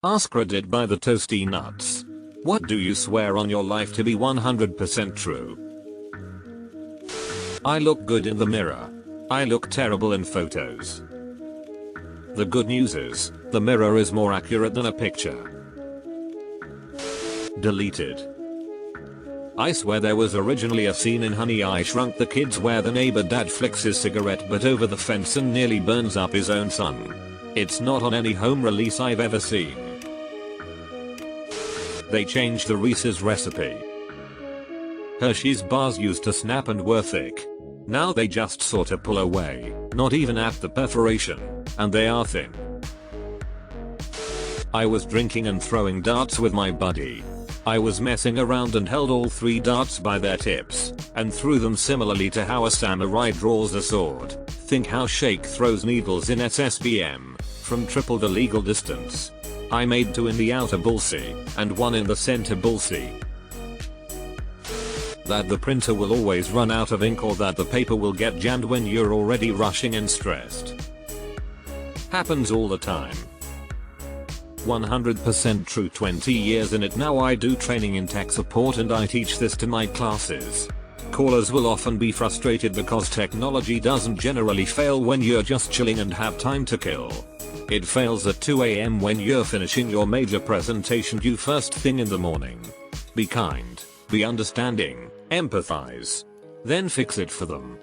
AskReddit by the Toasty Nuts. What do you swear on your life to be 100% true? I look good in the mirror. I look terrible in photos. The good news is, the mirror is more accurate than a picture. Deleted. I swear there was originally a scene in Honey I Shrunk the Kids where the neighbor dad flicks his cigarette butt over the fence and nearly burns up his own son. It's not on any home release I've ever seen. They changed the Reese's recipe. Hershey's bars used to snap and were thick. Now they just sorta pull away, not even at the perforation, and they are thin. I was drinking and throwing darts with my buddy. I was messing around and held all 3 darts by their tips, and threw them similarly to how a samurai draws a sword. Think how Shake throws needles in SSBM, from triple the legal distance. I made 2 in the outer bullseye, and 1 in the center bullseye. That the printer will always run out of ink or that the paper will get jammed when you're already rushing and stressed. Happens all the time. 100% true. 20 years in it now. I do training in tech support and I teach this to my classes. Callers will often be frustrated because technology doesn't generally fail when you're just chilling and have time to kill. It fails at 2 AM when you're finishing your major presentation due first thing in the morning. Be kind, be understanding, empathize. Then fix it for them.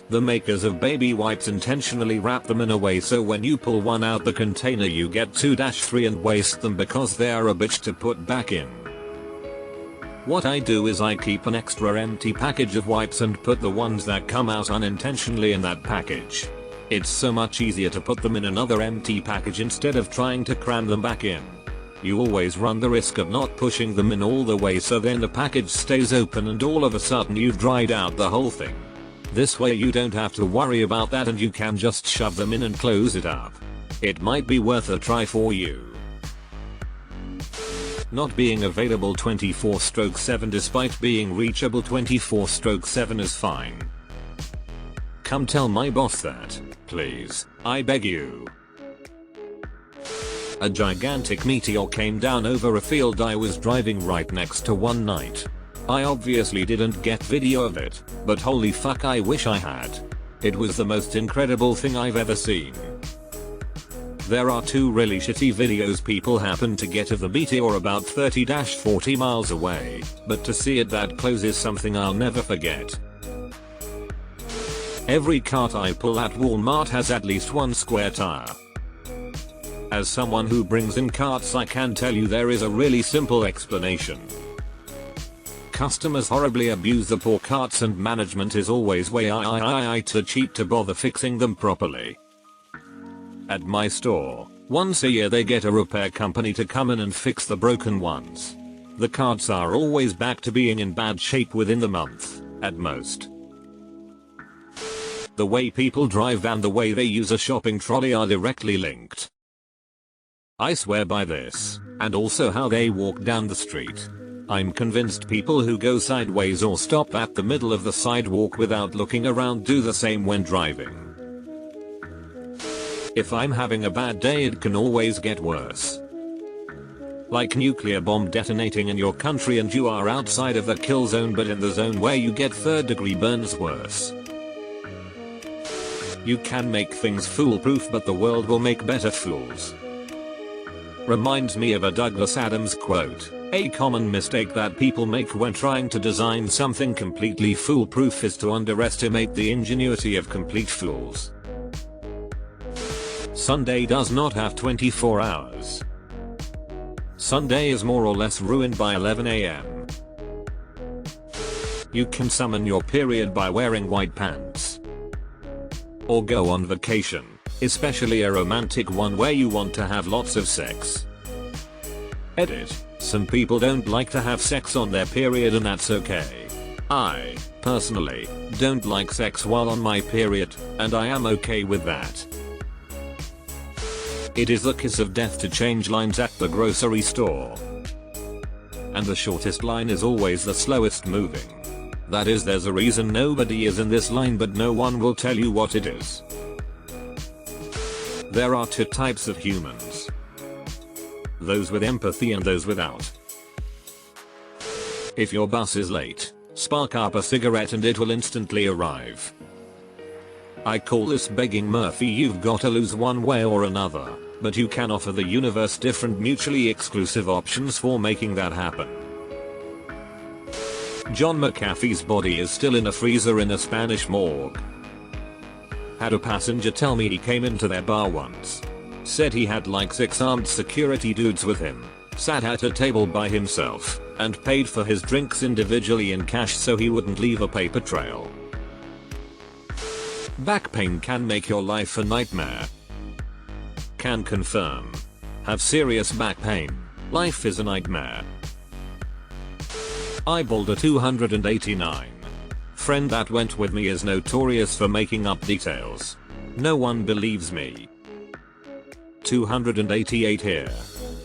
The makers of baby wipes intentionally wrap them in a way so when you pull one out the container you get 2-3 and waste them because they are a bitch to put back in. What I do is I keep an extra empty package of wipes and put the ones that come out unintentionally in that package. It's so much easier to put them in another empty package instead of trying to cram them back in. You always run the risk of not pushing them in all the way so then the package stays open and all of a sudden you've dried out the whole thing. This way you don't have to worry about that and you can just shove them in and close it up. It might be worth a try for you. Not being available 24/7 despite being reachable 24/7 is fine. Come tell my boss that, please, I beg you. A gigantic meteor came down over a field I was driving right next to one night. I obviously didn't get video of it, but holy fuck I wish I had. It was the most incredible thing I've ever seen. There are 2 really shitty videos people happen to get of the meteor about 30-40 miles away, but to see it that close is something I'll never forget. Every cart I pull at Walmart has at least 1 square tire. As someone who brings in carts I can tell you there is a really simple explanation. Customers horribly abuse the poor carts and management is always way too cheap to bother fixing them properly. At my store, once a year they get a repair company to come in and fix the broken ones. The carts are always back to being in bad shape within the month, at most. The way people drive and the way they use a shopping trolley are directly linked. I swear by this, and also how they walk down the street. I'm convinced people who go sideways or stop at the middle of the sidewalk without looking around do the same when driving. If I'm having a bad day it can always get worse. Like nuclear bomb detonating in your country and you are outside of the kill zone but in the zone where you get 3rd-degree burns worse. You can make things foolproof but the world will make better fools. Reminds me of a Douglas Adams quote. A common mistake that people make when trying to design something completely foolproof is to underestimate the ingenuity of complete fools. Sunday does not have 24 hours. Sunday is more or less ruined by 11 AM. You can summon your period by wearing white pants. Or go on vacation, especially a romantic one where you want to have lots of sex. Edit. Some people don't like to have sex on their period and that's okay. I, personally, don't like sex while on my period, and I am okay with that. It is the kiss of death to change lines at the grocery store. And the shortest line is always the slowest moving. That is, there's a reason nobody is in this line but no one will tell you what it is. There are two types of humans. Those with empathy and those without. If your bus is late, spark up a cigarette and it will instantly arrive. I call this begging Murphy. You've got to lose one way or another, but you can offer the universe different mutually exclusive options for making that happen. John McAfee's body is still in a freezer in a Spanish morgue. Had a passenger tell me he came into their bar once. Said he had like 6 armed security dudes with him, sat at a table by himself, and paid for his drinks individually in cash so he wouldn't leave a paper trail. Back pain can make your life a nightmare. Can confirm. Have serious back pain. Life is a nightmare. Eyeballed a 289. Friend that went with me is notorious for making up details. No one believes me. 288 here.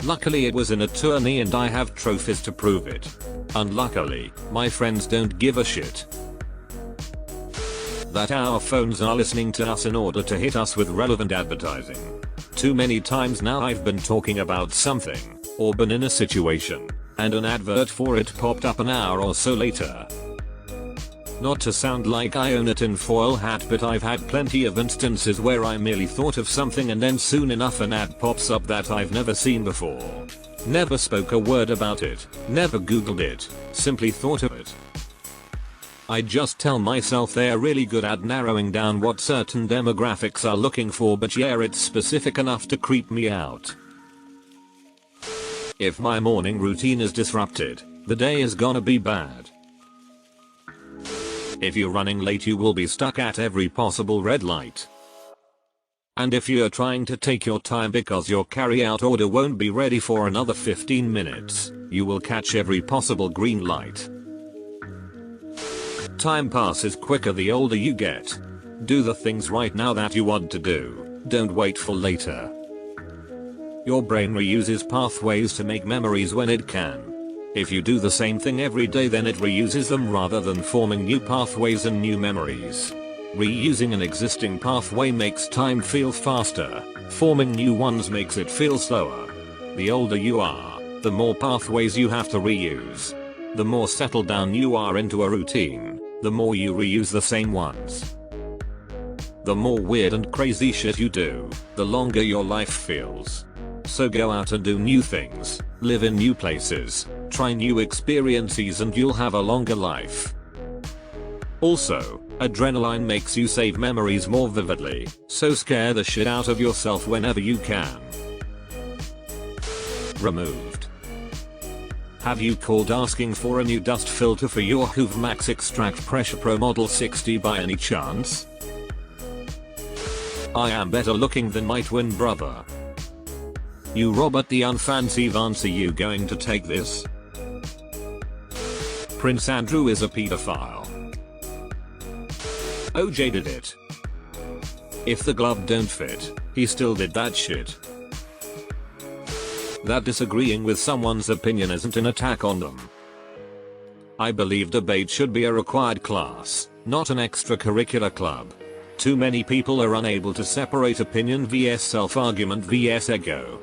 Luckily it was an attorney and I have trophies to prove it. Unluckily, my friends don't give a shit. That our phones are listening to us in order to hit us with relevant advertising. Too many times now I've been talking about something, or been in a situation, and an advert for it popped up an hour or so later. Not to sound like I own a tinfoil hat, but I've had plenty of instances where I merely thought of something and then soon enough an ad pops up that I've never seen before. Never spoke a word about it, never googled it, simply thought of it. I just tell myself they're really good at narrowing down what certain demographics are looking for, but yeah, it's specific enough to creep me out. If my morning routine is disrupted, the day is gonna be bad. If you're running late you will be stuck at every possible red light. And if you're trying to take your time because your carry-out order won't be ready for another 15 minutes, you will catch every possible green light. Time passes quicker the older you get. Do the things right now that you want to do, don't wait for later. Your brain reuses pathways to make memories when it can. If you do the same thing every day then it reuses them rather than forming new pathways and new memories. Reusing an existing pathway makes time feel faster, forming new ones makes it feel slower. The older you are, the more pathways you have to reuse. The more settled down you are into a routine, the more you reuse the same ones. The more weird and crazy shit you do, the longer your life feels. So go out and do new things, live in new places, try new experiences and you'll have a longer life. Also, adrenaline makes you save memories more vividly, so scare the shit out of yourself whenever you can. Removed. Have you called asking for a new dust filter for your Hoover Max Extract Pressure Pro Model 60 by any chance? I am better looking than my twin brother. You Robert the Unfancy Vance, are you going to take this? Prince Andrew is a pedophile. OJ did it. If the glove don't fit, he still did that shit. That disagreeing with someone's opinion isn't an attack on them. I believe debate should be a required class, not an extracurricular club. Too many people are unable to separate opinion vs self-argument vs ego.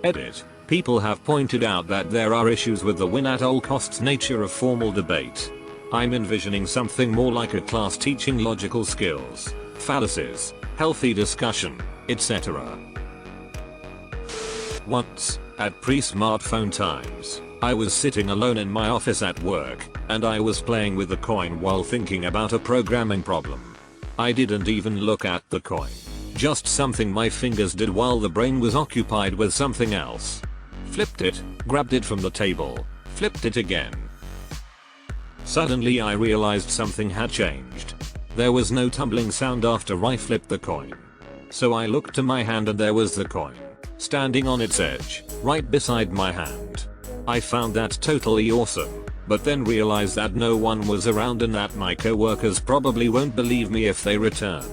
Edit. People have pointed out that there are issues with the win at all costs nature of formal debate. I'm envisioning something more like a class teaching logical skills, fallacies, healthy discussion, etc. Once, at pre-smartphone times, I was sitting alone in my office at work, and I was playing with the coin while thinking about a programming problem. I didn't even look at the coin. Just something my fingers did while the brain was occupied with something else. Flipped it, grabbed it from the table, flipped it again. Suddenly I realized something had changed. There was no tumbling sound after I flipped the coin. So I looked to my hand and there was the coin, standing on its edge, right beside my hand. I found that totally awesome, but then realized that no one was around and that my coworkers probably won't believe me if they return.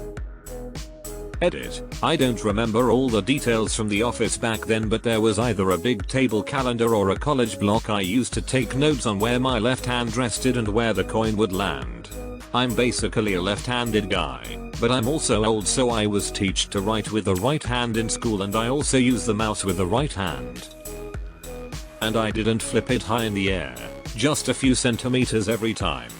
Edit. I don't remember all the details from the office back then, but there was either a big table calendar or a college block I used to take notes on where my left hand rested and where the coin would land. I'm basically a left-handed guy, but I'm also old, so I was taught to write with the right hand in school, and I also use the mouse with the right hand. And I didn't flip it high in the air, just a few centimeters every time.